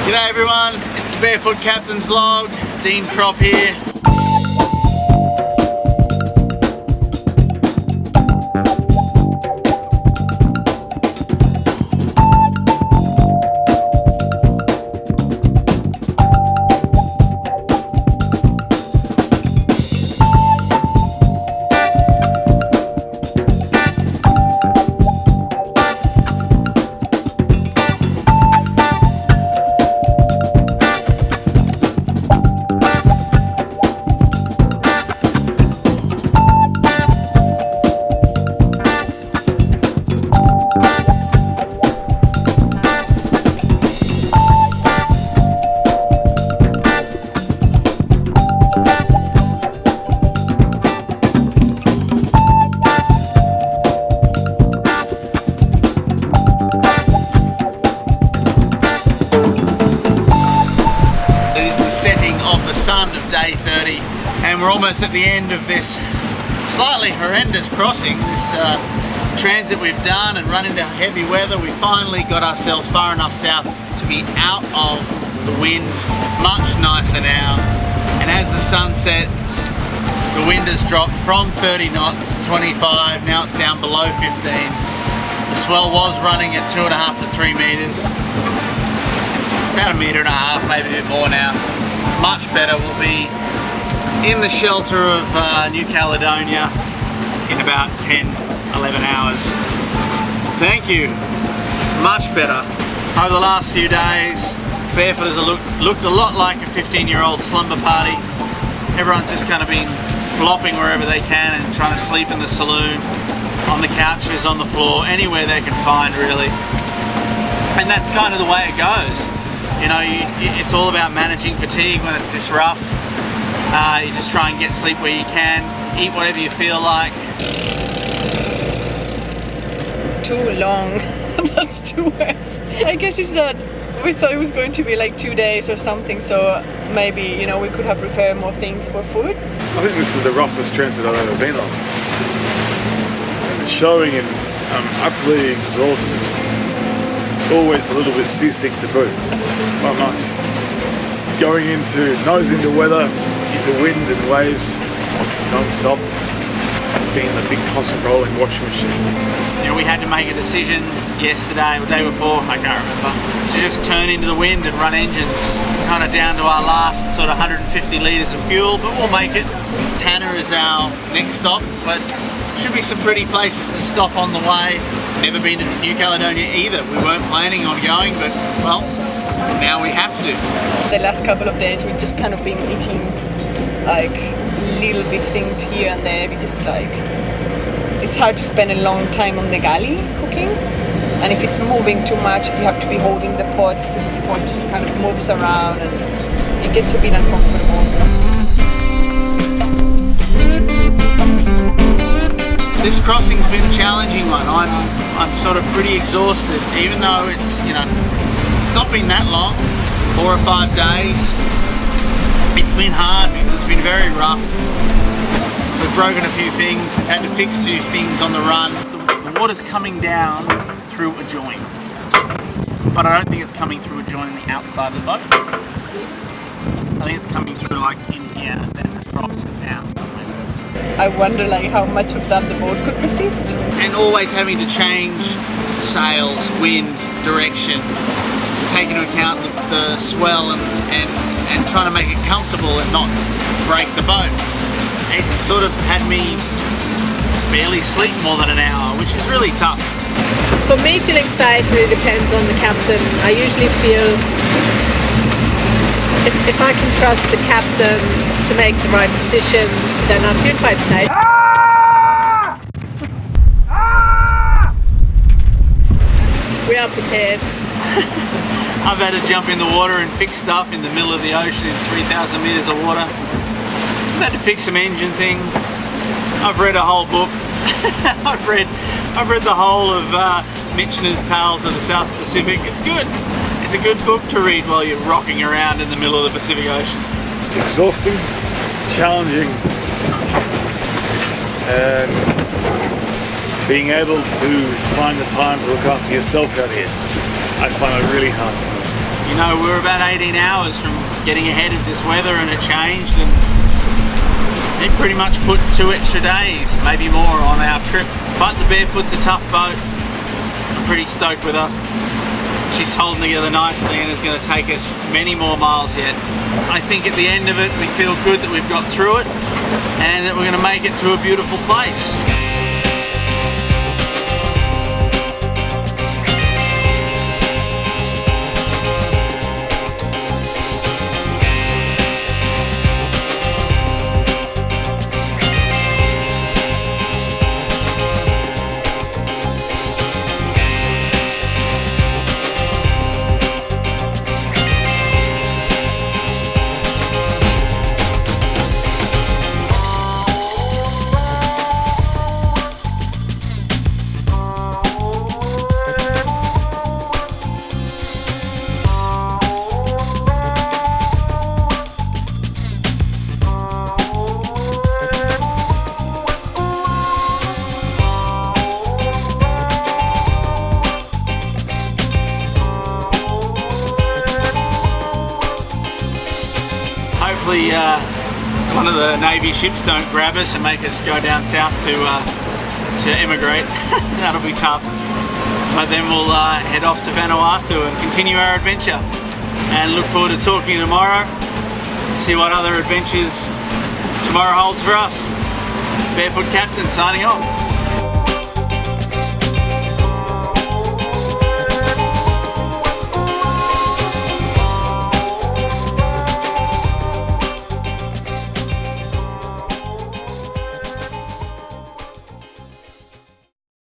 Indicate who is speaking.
Speaker 1: G'day everyone, it's the Barefoot Captain's vlog. Dean Crop here. Of day 30, and we're almost at the end of this slightly horrendous crossing, this transit we've done and run into heavy weather. We finally got ourselves far enough south to be out of the wind, much nicer now, and as the sun sets the wind has dropped from 30 knots, 25, now it's down below 15. The swell was running at 2.5 to 3 meters, about 1.5 meters, maybe a bit more now. Much better. We'll be in the shelter of New Caledonia in about 10-11 hours. Thank you. Much better. Over the last few days, Barefoot has looked a lot like a 15-year-old slumber party. Everyone's just kind of been flopping wherever they can and trying to sleep in the saloon, on the couches, on the floor, anywhere they can find really. And that's kind of the way it goes. You know, it's all about managing fatigue when it's this rough. You just try and get sleep where you can, eat whatever you feel like.
Speaker 2: Too long. That's 2 words. I guess it's that we thought it was going to be like 2 days or something, so maybe, you know, we could have prepared more things for food.
Speaker 3: I think this is the roughest transit I've ever been on. It's showing and I'm utterly exhausted. Always a little bit seasick to boot. Not nice. Going into, nose into weather, into wind and waves, non-stop. It's been a big constant rolling washing machine.
Speaker 1: You know, we had to make a decision yesterday or the day before, I can't remember, to just turn into the wind and run engines, kind of down to our last sort of 150 litres of fuel, but we'll make it. Tanner is our next stop, but should be some pretty places to stop on the way. Never been to New Caledonia either. We weren't planning on going, but well, now we have to.
Speaker 2: The last couple of days we've just kind of been eating like little bit things here and there because like it's hard to spend a long time on the galley cooking, and if it's moving too much you have to be holding the pot because the pot just kind of moves around and it gets a bit uncomfortable.
Speaker 1: This crossing's been a challenging one. I'm sort of pretty exhausted, even though it's, you know, it's not been that long, 4 or 5 days. It's been hard because it's been very rough. We've broken a few things, we've had to fix a few things on the run. The water's coming down through a join, but I don't think it's coming through a join on the outside of the boat. I think it's coming through like in here and then it drops it down.
Speaker 2: I wonder like how much of that the boat could resist.
Speaker 1: And always having to change sails, wind, direction, take into account the swell and trying to make it comfortable and not break the boat. It's sort of had me barely sleep more than an hour, which is really tough.
Speaker 4: For me, feeling safe really depends on the captain. I usually feel if I can trust the captain to make the right decision, then I feel quite safe. We are prepared.
Speaker 1: I've had to jump in the water and fix stuff in the middle of the ocean in 3,000 meters of water. I've had to fix some engine things. I've read a whole book. I've read the whole of Michener's Tales of the South Pacific. It's good. It's a good book to read while you're rocking around in the middle of the Pacific Ocean.
Speaker 3: Exhausting, challenging, and being able to find the time to look after yourself out here, I find it really hard.
Speaker 1: You know, we were about 18 hours from getting ahead of this weather, and it changed, and it pretty much put 2 extra days, maybe more, on our trip. But the Barefoot's a tough boat. I'm pretty stoked with her. She's holding together nicely and is going to take us many more miles yet. I think at the end of it, we feel good that we've got through it and that we're going to make it to a beautiful place. Hopefully one of the Navy ships don't grab us and make us go down south to emigrate. That'll be tough. But then we'll head off to Vanuatu and continue our adventure. And look forward to talking tomorrow. See what other adventures tomorrow holds for us. Barefoot Captain signing off.